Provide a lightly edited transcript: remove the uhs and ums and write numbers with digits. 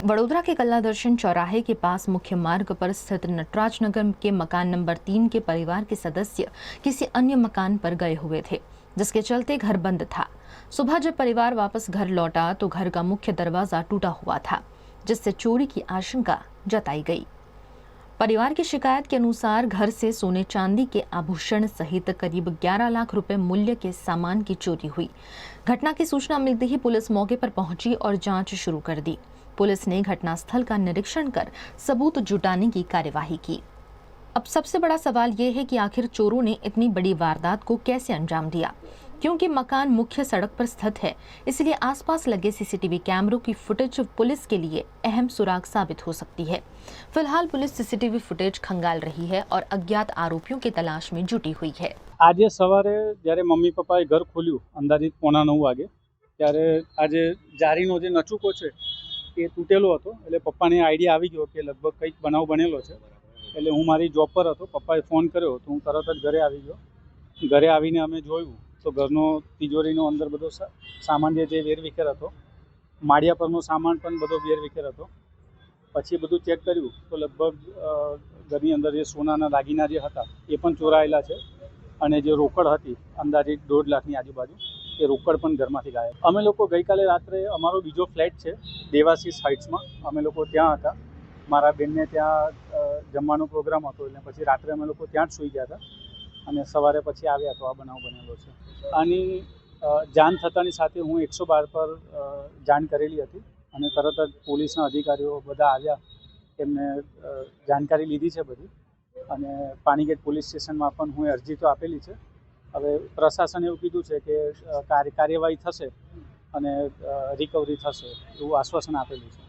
वडोदरा के कला दर्शन चौराहे के पास मुख्य मार्ग पर स्थित नटराज नगर के मकान नंबर 3 के परिवार के सदस्य किसी अन्य मकान पर गए हुए थे, जिसके चलते घर बंद था। सुबह जब परिवार वापस घर लौटा तो घर का मुख्य दरवाजा टूटा हुआ था, जिससे चोरी की आशंका जताई गई। परिवार की शिकायत के अनुसार घर से सोने चांदी के आभूषण सहित करीब 11 लाख रुपए मूल्य के सामान की चोरी हुई। घटना की सूचना मिलते ही पुलिस मौके पर पहुंची और जांच शुरू कर दी। पुलिस ने घटनास्थल का निरीक्षण कर सबूत जुटाने की कार्यवाही की। अब सबसे बड़ा सवाल ये है कि आखिर चोरों ने इतनी बड़ी वारदात को कैसे अंजाम दिया, क्योंकि मकान मुख्य सड़क पर स्थित है, इसलिए आसपास लगे सीसीटीवी कैमरों की फुटेज पुलिस के लिए अहम सुराग साबित हो सकती है। फिलहाल पुलिस सीसीटीवी फुटेज खंगाल रही है और अज्ञात आरोपियों की तलाश में जुटी हुई है। आज सवारे જ્યારે मम्मी पप्पाए घर खोल्યું अंदाजित 9:15 वागे ત્યારે આજે જારીનો જે નચુકો છે એ તૂટેલો હતો, એટલે પપ્પાને આઈડિયા આવી ગયો કે લગભગ કંઈક બનાવ બનેલો છે। એટલે હું મારી જોબ પર હતો, પપ્પાએ ફોન કર્યો તો હું તરત જ ઘરે આવી ગયો। ઘરે આવીને અમે જોયું તો ઘરનો તિજોરીનો અંદર બધો સામાન જે વેરવિખેર હતો, માળિયા પરનો સામાન પણ બધો વેરવિખેર હતો। પછી બધું ચેક કર્યું તો લગભગ ઘરની અંદર જે સોનાના દાગીના જે હતા એ પણ ચોરાયેલા છે અને જે રોકડ હતી અંદાજિત 1.5 લાખની આજુબાજુ એ રોકડ પણ ઘરમાંથી ગાયબ। અમે લોકો ગઈકાલે રાત્રે અમારો બીજો ફ્લેટ છે દેવાશીષ હાઇટ્સમાં, અમે લોકો ત્યાં હતા। મારા બેનને ત્યાં જમવાનો પ્રોગ્રામ હતો, એટલે પછી રાત્રે અમે લોકો ત્યાં જ સૂઈ ગયા હતા અને સવારે પછી આવ્યા તો આ બનાવ બનેલો છે। આની જાણ થતાની સાથે હું 112 પર જાણ કરેલી હતી અને તરત જ પોલીસના અધિકારીઓ બધા આવ્યા, એમને જાણકારી લીધી છે બધી અને પાણીગેટ પોલીસ સ્ટેશનમાં પણ હું અરજી તો આપેલી છે। હવે પ્રશાસન એવું કીધું છે કે કાર્યવાહી થશે અને રિકવરી થશે એવું આશ્વાસન આપેલું છે।